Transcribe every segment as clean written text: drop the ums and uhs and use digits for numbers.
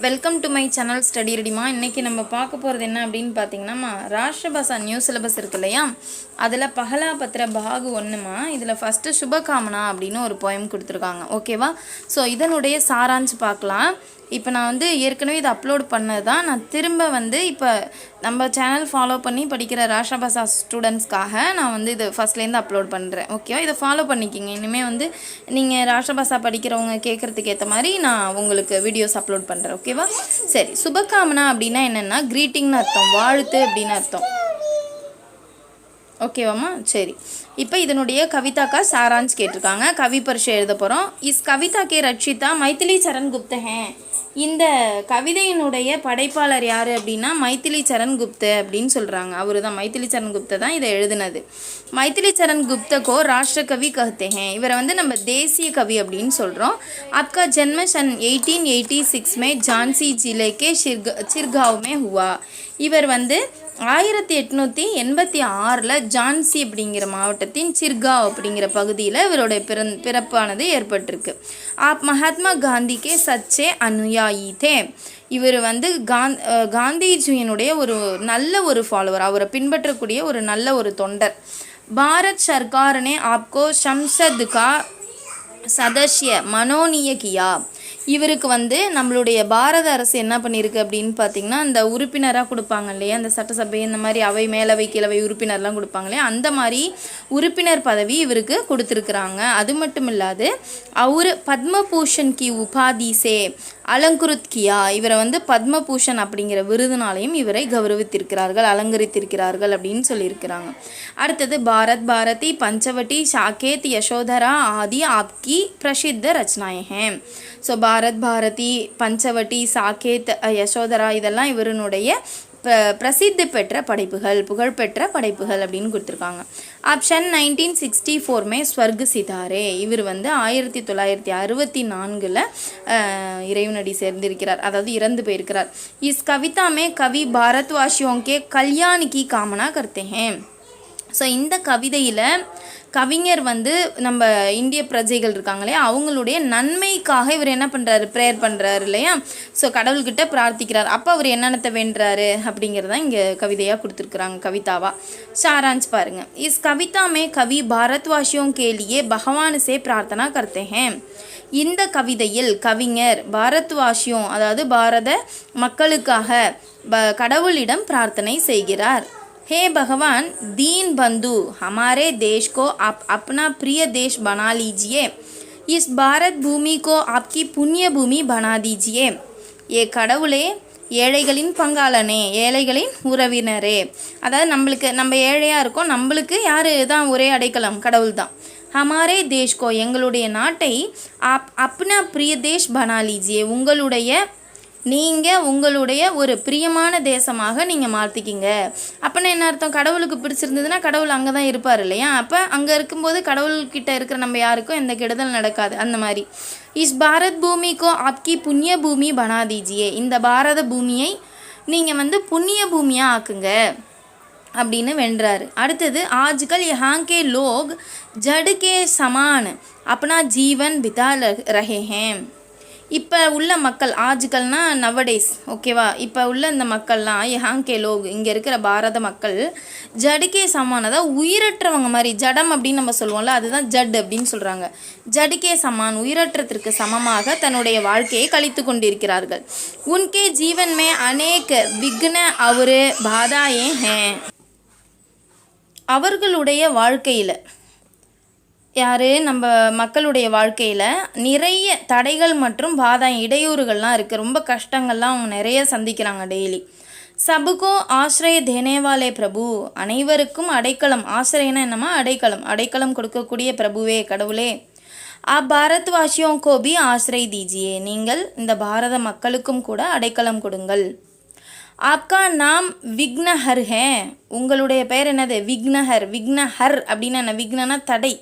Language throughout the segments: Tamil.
Welcome to my channel study ரெடிமா. இன்றைக்கி நம்ம பார்க்க போகிறது என்ன அப்படின்னு பார்த்தீங்கன்னா, ராஷ்டிரபாஷா நியூ சிலபஸ் இருக்கு இல்லையா, அதில் பஹலா பத்ர பாகு 1மா. இதில் ஃபஸ்ட்டு சுபகாமனா அப்படின்னு ஒரு போயம் கொடுத்துருக்காங்க. ஓகேவா? ஸோ இதனுடைய சாராஞ்சு பார்க்கலாம். இப்போ நான் ஏற்கனவே இதை அப்லோட் பண்ணது தான். நான் திரும்ப இப்போ நம்ம சேனல் ஃபாலோ பண்ணி படிக்கிற ராஷ்டிரபாஷா ஸ்டூடெண்ட்ஸ்க்காக நான் இது ஃபஸ்ட்லேருந்து அப்லோட் பண்ணுறேன். ஓகேவா? இதை ஃபாலோ பண்ணிக்கிங்க. இனிமேல் நீங்கள் ராஷ்டிரபாஷா படிக்கிறவங்க கேட்குறதுக்கு ஏற்ற மாதிரி நான் உங்களுக்கு வீடியோஸ் அப்லோட் பண்ணுறேன். ஓகேவா? சரி, சுபகாமனா அப்படின்னா என்னென்னா கிரீட்டிங்னு அர்த்தம், வாழ்த்து அப்படின்னு அர்த்தம். ஓகேவாம்மா? சரி, இப்போ இதனுடைய கவிதாக்கா சாராஞ்ச் கேட்டிருக்காங்க. கவி பரிசை எழுத போகிறோம். இஸ் கவிதா கே ரட்சிதா மைதிலி சரண் குப்த ஹே. இந்த கவிதையினுடைய படைப்பாளர் யார் அப்படின்னா மைதிலி சரண் குப்த அப்படின்னு சொல்கிறாங்க. அவர் தான் மைதிலி சரண் குப்த தான் இதை எழுதினது. மைதிலி சரண் குப்தக்கோ ராஷ்டிர கவி கஹ்தே ஹேன். இவரை நம்ம தேசிய கவி அப்படின்னு சொல்கிறோம். आपका जन्म सन 1886 में झांसी जिले के चिरगांव में हुआ. இவர் 1886 ஜான்சி அப்படிங்கிற மாவட்டத்தின் சிர்காவ் அப்படிங்கிற பகுதியில் இவருடைய பிறப்பானது ஏற்பட்டிருக்கு. ஆப் மகாத்மா காந்திக்கே சச்சே அனுயாயி தே. இவர் காந்திஜியினுடைய ஒரு நல்ல ஒரு ஃபாலோவர், அவரை பின்பற்றக்கூடிய ஒரு நல்ல ஒரு தொண்டர். பாரத் சர்க்காரனே ஆப்கோ சம்சத் கா சதஸ்ய மனோனிய கியா. இவருக்கு நம்மளுடைய பாரத அரசு என்ன பண்ணியிருக்கு அப்படின்னு பார்த்தீங்கன்னா, அந்த உறுப்பினராக கொடுப்பாங்க இல்லையா, அந்த சட்டசபை இந்த மாதிரி அவை மேலவை கீழவை உறுப்பினர்லாம் கொடுப்பாங்க இல்லையா, அந்த மாதிரி உறுப்பினர் பதவி இவருக்கு கொடுத்துருக்குறாங்க. அது மட்டும் இல்லாது அவர் பத்மபூஷன் கி உபாதிசே அலங்குருத் கியா. இவரை பத்மபூஷன் அப்படிங்கிற விருதுனாலையும் இவரை கௌரவித்திருக்கிறார்கள், அலங்கரித்திருக்கிறார்கள் அப்படின்னு சொல்லியிருக்கிறாங்க. அடுத்தது பாரத் பாரதி பஞ்சவட்டி சாகேத் யசோதரா ஆதி ஆப்கி பிரசித்த ரச்சனாயே ஹேன். ஸோ பாரத் பாரதி பஞ்சவட்டி சாகேத் யசோதரா இதெல்லாம் இவருடைய பிரசித்தி பெற்ற படைப்புகள், புகழ்பெற்ற படைப்புகள் அப்படின்னு கொடுத்துருக்காங்க. ஆப்ஷன் 1964 மே ஸ்வர்க் சிதாரே. இவர் 1964 இறைவனடி சேர்ந்திருக்கிறார், அதாவது இறந்து போயிருக்கிறார். இஸ் கவிதா மே கவி பாரத்வாசியோங்கே கல்யாணிக்கு காமனா கர்த்தே ஹேன். ஸோ இந்த கவிதையில் கவிஞர் நம்ம இந்திய பிரஜைகள் இருக்காங்க இல்லையா, அவங்களுடைய நன்மைக்காக இவர் என்ன பண்ணுறாரு, ப்ரேயர் பண்ணுறாரு இல்லையா. ஸோ கடவுள்கிட்ட பிரார்த்திக்கிறார். அப்போ அவர் என்னென்னத்தை வேண்டுறாரு அப்படிங்கிறத இங்கே கவிதையாக கொடுத்துருக்குறாங்க, கவிதாவா. சாராஞ்ச் பாருங்க. இஸ் கவிதா மே கவி பாரத்வாசியோं के लिए भगवान से प्रार्थना करते हैं. இந்த கவிதையில் கவிஞர் பாரத்வாசியோं அதாவது பாரத மக்களுக்காக கடவுளிடம் பிரார்த்தனை செய்கிறார். हे भगवान दीन बंधु हमारे देश को आप अपना प्रिय देश बना लीजिए. इस भारत भूमि को आपकी पुण्य भूमि बना दीजिए. ये கடவுளே, ஏழைகளின் பங்காளனே, ஏழைகளின் உறவினரே. அதாவது நம்ம ஏழையாக இருக்கோம், நம்மளுக்கு யார் தான் ஒரே அடைக்கலம், கடவுள் தான். ஹமாரே தேஷ்கோ எங்களுடைய நாட்டை ஆப் அப்னா பிரிய தேஷ் பனா லீஜியே நீங்கள் உங்களுடைய ஒரு பிரியமான தேசமாக நீங்கள் மாற்றிக்கிங்க. அப்போனா என்ன அர்த்தம், கடவுளுக்கு பிடிச்சிருந்ததுன்னா கடவுள் அங்கே தான் இருப்பார் இல்லையா. அப்போ அங்கே இருக்கும்போது கடவுள்கிட்ட இருக்கிற நம்ம யாருக்கும் எந்த கெடுதல் நடக்காது. அந்த மாதிரி இஸ் பாரத் பூமிக்கோ ஆப்கி புண்ணிய பூமி பனா தீஜியே. இந்த பாரத பூமியை நீங்கள் புண்ணிய பூமியாக ஆக்குங்க அப்படின்னு வென்றாரு. அடுத்தது ஆஜ்கல் யஹாங்கே லோக் ஜடுகே சமான் அப்னா ஜீவன் பிதா ரஹே ஹேன். இப்போ உள்ள மக்கள், ஆஜ்கல்னா நவடேஸ், ஓகேவா. இப்போ உள்ள இந்த மக்கள்லாம் யஹாங்கே லோக் இங்கே இருக்கிற பாரத மக்கள் ஜடுக்கே சமான், அதாவது உயிரற்றவங்க மாதிரி, ஜடம் அப்படின்னு நம்ம சொல்லுவோம்ல, அதுதான் ஜட் அப்படின்னு சொல்கிறாங்க. ஜடுக்கே சமான் உயிரற்றத்திற்கு சமமாக தன்னுடைய வாழ்க்கையை கழித்து கொண்டிருக்கிறார்கள். உன்கே ஜீவன் மே அநேக் விக்ன அவரு பாதாயே ஹே. அவர்களுடைய வாழ்க்கையில், யார் நம்ம மக்களுடைய வாழ்க்கையில் நிறைய தடைகள் மற்றும் பாதாயம் இடையூறுகள்லாம் இருக்குது, ரொம்ப கஷ்டங்கள்லாம் அவங்க நிறைய சந்திக்கிறாங்க டெய்லி. சபுகோ ஆசிரிய தேனேவாலே பிரபு, அனைவருக்கும் அடைக்கலம், ஆசிரியனா என்னமா அடைக்கலம், அடைக்கலம் கொடுக்கக்கூடிய பிரபுவே, கடவுளே. பாரத்வாசியோं को भी ஆசிரியை தீஜியே. நீங்கள் இந்த பாரத மக்களுக்கும் கூட அடைக்கலம் கொடுங்கள். ஆப்கா நாம் விக்னஹர் ஹே. உங்களுடைய பெயர் என்னது, விக்னஹர். விக்னஹர் அப்படின்னா என்ன, விக்னனா தடை,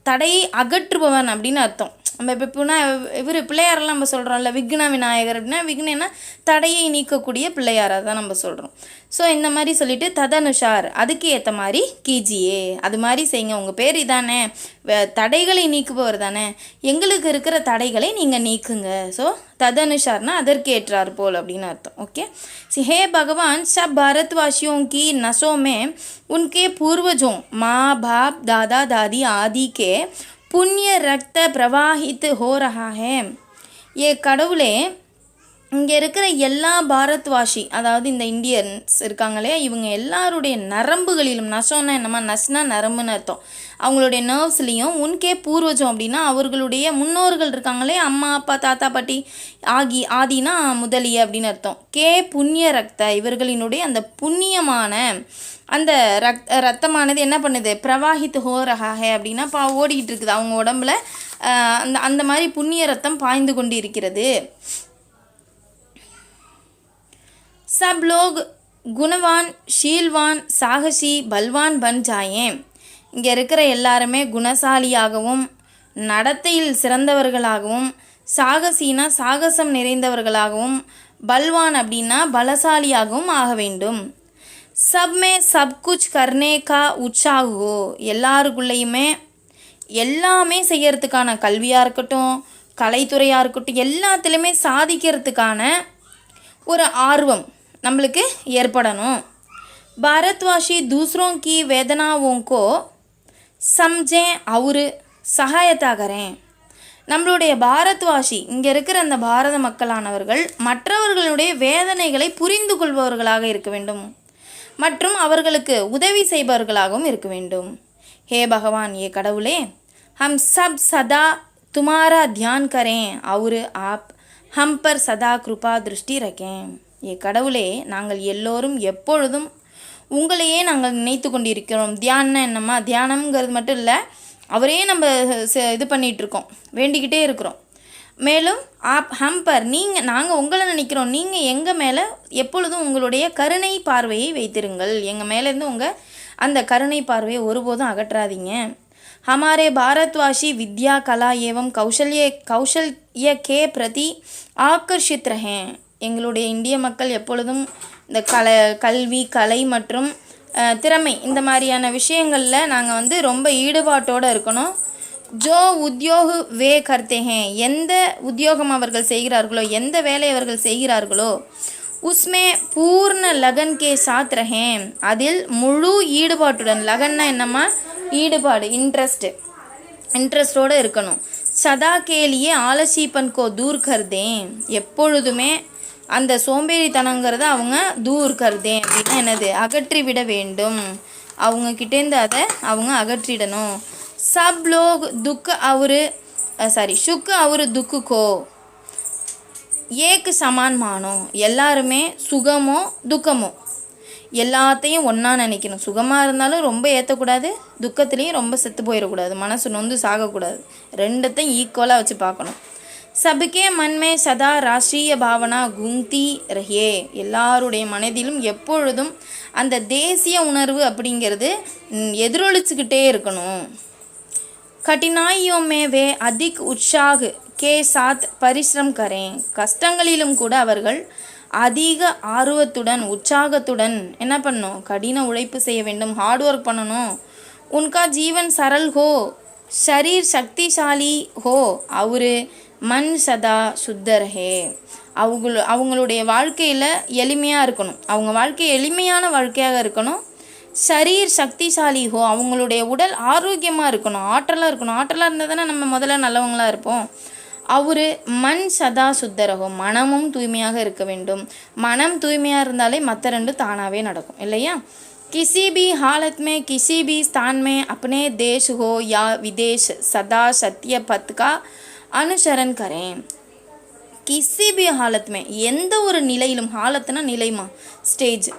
தடையை அகற்றுபவன் அப்படின்னு அர்த்தம். நம்ம இப்போ இப்போனா இவர் பிள்ளையாரெல்லாம் நம்ம சொல்கிறோம்ல, விக்ன விநாயகர் அப்படின்னா விக்னா தடையை நீக்கக்கூடிய பிள்ளையாராக தான் நம்ம சொல்கிறோம். ஸோ இந்த மாதிரி சொல்லிவிட்டு ததனுஷார் அதுக்கு ஏற்ற மாதிரி கீஜியே, அது மாதிரி செய்யுங்க. உங்கள் பேர் இதானே, தடைகளை நீக்குபவர் தானே, எங்களுக்கு இருக்கிற தடைகளை நீங்கள் நீக்குங்க. ஸோ ததனுஷார்னா அதற்கு ஏற்றார் போல் அப்படின்னு அர்த்தம். ஓகே. हे भगवान, सब भारतवासियों की नसों में उनके पूर्वजों माँ बाप दादा दादी आदि के पुण्य रक्त प्रवाहित हो रहा है. ये கடவுளே, இங்கே இருக்கிற எல்லா பாரத்வாசி, அதாவது இந்த இந்தியன்ஸ் இருக்காங்களே, இவங்க எல்லாருடைய நரம்புகளிலும், நசோன்னா என்னமா, நஸ்னா நரம்புன்னு அர்த்தம், அவங்களுடைய நர்வ்ஸ்லேயும் உன்கே பூர்வஜம் அப்படின்னா அவர்களுடைய முன்னோர்கள் இருக்காங்களே, அம்மா அப்பா தாத்தா பாட்டி ஆதினா முதலிய அப்படின்னு அர்த்தம். கே புண்ணிய ரக்த, இவர்களினுடைய அந்த புண்ணியமான அந்த ரத்தமானது என்ன பண்ணுது, பிரவாஹித் ஹோ ரஹாஹே அப்படின்னா ஓடிக்கிட்டு இருக்குது அவங்க உடம்புல, அந்த மாதிரி புண்ணிய ரத்தம் பாய்ந்து கொண்டு இருக்கிறது. सब लोग गुणवान शीलवान साहसी बलवान बन जाएं. இங்கே இருக்கிற எல்லாருமே குணசாலியாகவும் நடத்தையில் சிறந்தவர்களாகவும், சாகசினா சாகசம் நிறைந்தவர்களாகவும், பல்வான் அப்படின்னா பலசாலியாகவும் ஆக வேண்டும். சப்மே சப் குச் கர்னே கா உற்சாகோ, எல்லாருக்குள்ளேயுமே எல்லாமே செய்யறதுக்கான, கல்வியாக இருக்கட்டும் கலைத்துறையாக இருக்கட்டும், எல்லாத்துலேயுமே சாதிக்கிறதுக்கான ஒரு ஆர்வம் நம்மளுக்கு ஏற்படணும். பாரத்வாசி दूसरों की वेदनाओं को समझें और सहायता करें. நம்மளுடைய பாரத்வாசி, இங்கே இருக்கிற அந்த பாரத மக்களானவர்கள் மற்றவர்களுடைய வேதனைகளை புரிந்து கொள்பவர்களாக இருக்க வேண்டும் மற்றும் அவர்களுக்கு உதவி செய்பவர்களாகவும் இருக்க வேண்டும். ஹே பகவான், ஏ கடவுளே, ஹம் சப் சதா துமாரா தியான் கரேன் और आप हम पर सदा कृपा दृष्टि रखें. ஏ கடவுளே, நாங்கள் எல்லோரும் எப்பொழுதும் உங்களையே நாங்கள் நினைத்து கொண்டிருக்கிறோம். தியானம் என்னம்மா, தியானம்ங்கிறது மட்டும் இல்லை, அவரே நம்ம இது பண்ணிகிட்ருக்கோம், வேண்டிக்கிட்டே இருக்கிறோம். மேலும் ஹம்பர், நாங்கள் உங்களை நினைக்கிறோம், நீங்கள் எங்கள் மேலே எப்பொழுதும் உங்களுடைய கருணை பார்வையை வைத்திருங்கள், எங்கள் மேலேருந்து உங்கள் அந்த கருணை பார்வையை ஒருபோதும் அகற்றாதீங்க. हमारे भारतवासी विद्या कला एवं कौशल्य के प्रति आकर्षित रहें. எங்களுடைய இந்திய மக்கள் எப்பொழுதும் இந்த கல்வி கலை மற்றும் திறமை இந்த மாதிரியான விஷயங்களில் நாங்கள் ரொம்ப ஈடுபாட்டோடு இருக்கணும். ஜோ உத்தியோக வே கர்த்தே ஹேன், எந்த உத்தியோகம் அவர்கள் செய்கிறார்களோ, எந்த வேலை அவர்கள் செய்கிறார்களோ, உஸ்மே பூர்ண லகன் கே சாத் ரஹேன், அதில் முழு ஈடுபாட்டுடன், லகன்னா என்னம்மா, ஈடுபாடு, இன்ட்ரெஸ்டோடு இருக்கணும். சதா கேலியே ஆலசீப்பன் கோ தூர் கர்தேன், எப்பொழுதுமே அந்த சோம்பேறித்தனங்கிறத அவங்க தூர் கர்தேன் அப்படின்னா என்னது, அகற்றிவிட வேண்டும், அவங்கக்கிட்டேருந்து அதை அவங்க அகற்றிடணும். சப் லோக் துக்க சுக்கு அவரு துக்குக்கோ ஏக்கு சமான் மானோ, எல்லாருமே சுகமோ துக்கமோ எல்லாத்தையும் ஒன்றா நினைக்கணும். சுகமாக இருந்தாலும் ரொம்ப ஏற்றக்கூடாது, துக்கத்துலேயும் ரொம்ப செத்து போயிடக்கூடாது, மனசு நொந்து சாகக்கூடாது, ரெண்டுத்தையும் ஈக்குவலாக வச்சு பார்க்கணும். சபுக்கே மன்மே சதா ராஷ்ட்ரிய பாவனா குங்தி ரஹே, எல்லாருடைய மனதிலும் எப்பொழுதும் அந்த தேசிய உணர்வு அப்படிங்கிறது எதிரொலிச்சுக்கிட்டே இருக்கணும். கடினாயோமே வே அதிக் உற்சாக கே சாத் பரிஸ்ரம் கரேன், கஷ்டங்களிலும் கூட அவர்கள் அதிக ஆர்வத்துடன் உற்சாகத்துடன் என்ன பண்ணணும், கடின உழைப்பு செய்ய வேண்டும், ஹார்ட் ஒர்க் பண்ணணும். உன்கா ஜீவன் சரல் ஹோ ஷரீர் சக்திசாலி ஹோ அவரு மண் சதா சுத்தர் ஹே, அவங்களுடைய வாழ்க்கையில் எளிமையாக இருக்கணும், அவங்க வாழ்க்கை எளிமையான வாழ்க்கையாக இருக்கணும். ஷரீர் சக்திசாலி ஹோ, அவங்களுடைய உடல் ஆரோக்கியமாக இருக்கணும், ஆற்றலாக இருக்கணும், ஆற்றலாக இருந்தால் தானே நம்ம முதல்ல நல்லவங்களாக இருப்போம். அவரு மண் சதா சுத்தரகம், மனமும் தூய்மையாக இருக்க வேண்டும், மனம் தூய்மையாக இருந்தாலே மற்ற ரெண்டும் தானாகவே நடக்கும் இல்லையா. किसी भी हालत में किसी भी स्थान में अपने देश हो या विदेश सदा सत्य पथ का अनुसरण करें. किसी भी हालत में, எந்த ஒரு நிலையிலும், ஹாலத்துனா நிலைமா, ஸ்டேஜ்,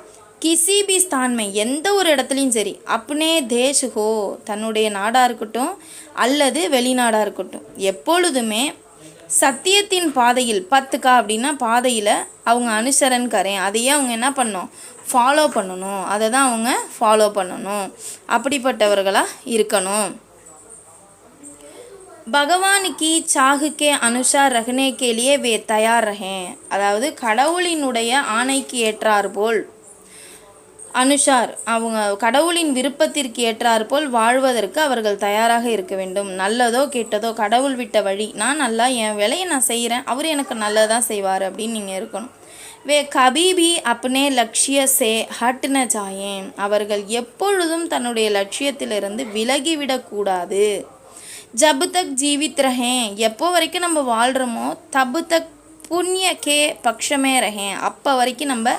கிசி பி ஸ்தான் மே, எந்த ஒரு இடத்துலையும் சரி, அப்னே தேஷ் ஹோ, தன்னுடைய நாடாக இருக்கட்டும் அல்லது வெளிநாடாக இருக்கட்டும், எப்பொழுதுமே சத்தியத்தின் பாதையில், பத்துக்கா அப்படின்னா பாதையில் அவங்க அனுசரன் கரேன், அதையே அவங்க என்ன பண்ணணும், ஃபாலோ பண்ணணும், அதை தான் அவங்க ஃபாலோ பண்ணணும், அப்படிப்பட்டவர்களாக இருக்கணும். பகவான் கி சாஹ் கே அனுசார் ரஹ்னே கே லியே வே தயார் ரஹேன். அதாவது கடவுளினுடைய ஆணைக்கு ஏற்றாற்போல், அனுஷார் அவங்க கடவுளின் விருப்பத்திற்கு ஏற்றாற்போல் வாழ்வதற்கு அவர்கள் தயாராக இருக்க வேண்டும். நல்லதோ கெட்டதோ கடவுள் விட்ட வழி, நான் நல்லா என் வேலையை நான் செய்கிறேன், அவர் எனக்கு நல்லதாக செய்வார் அப்படின்னு நீங்கள் இருக்கணும். வே கபி பி அப்னே லட்சிய சே ஹட் ந ஜாயேன். அவர்கள் எப்பொழுதும் தன்னுடைய லட்சியத்திலிருந்து விலகிவிடக்கூடாது. ஜப் தக் ஜீவித் ரஹேன், எப்போ வரைக்கும் நம்ம வாழ்கிறோமோ தப் தக் புண்ணிய கே பக்ஷமே ரஹேன், அப்போ வரைக்கும் நம்ம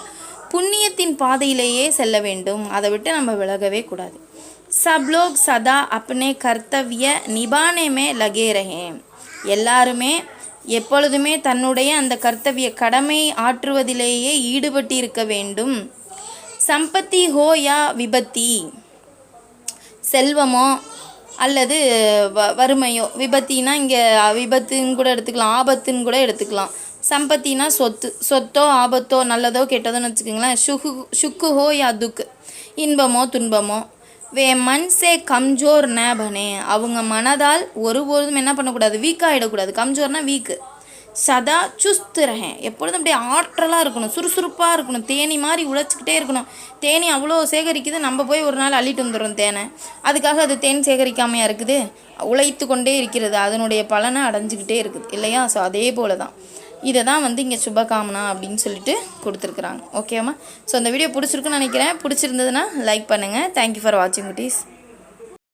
புண்ணியத்தின் பாதையிலேயே செல்ல வேண்டும், அதை விட்டு நம்ம விலகவே கூடாது. சப் லோக் சதா அப்னே கர்த்தவ்ய நிபானேமே லகே ரஹேன். எல்லாருமே எப்பொழுதுமே தன்னுடைய அந்த கர்த்தவிய கடமை ஆற்றுவதிலேயே ஈடுபட்டு இருக்க வேண்டும். சம்பத்தி ஹோ யா விபத்தி, செல்வமோ அல்லது வறுமையோ, விபத்தினா இங்கே விபத்துன்னு கூட எடுத்துக்கலாம், ஆபத்துன்னு கூட எடுத்துக்கலாம். சம்பத்தினா சொத்தோ ஆபத்தோ நல்லதோ கெட்டதோன்னு வச்சுக்கோங்களேன். சுக்கு ஹோ யா துக்கு, இன்பமோ துன்பமோ. வே மன் சே கம்ஜோர் ந பனே, அவங்க மனதால் ஒருபோதும் என்ன பண்ணக்கூடாது, வீக்காகிடக்கூடாது. கம்ஜோர்னா வீக்கு. சதா சுஸ்து ரஹேன், எப்பொழுதும் அப்படியே ஆற்றலாக இருக்கணும், சுறுசுறுப்பாக இருக்கணும், தேனி மாதிரி உழைச்சிக்கிட்டே இருக்கணும். தேனி அவ்வளோ சேகரிக்குது, நம்ம போய் ஒரு நாள் அள்ளிட்டு வந்துடுறோம் தேனை. அதுக்காக அது தேன் சேகரிக்காமையாக இருக்குது, உழைத்து கொண்டே இருக்கிறது, அதனுடைய பலனை அடைஞ்சிக்கிட்டே இருக்குது இல்லையா? ஸோ அதே போல தான் இதை தான் இங்கே சுபகாமனா அப்படின்னு சொல்லிட்டு கொடுத்துருக்குறாங்க. ஓகேவா? ஸோ அந்த வீடியோ பிடிச்சிருக்குன்னு நினைக்கிறேன். பிடிச்சிருந்ததுன்னா லைக் பண்ணுங்கள். தேங்க்யூ ஃபார் வாட்சிங் குட்டீஸ்.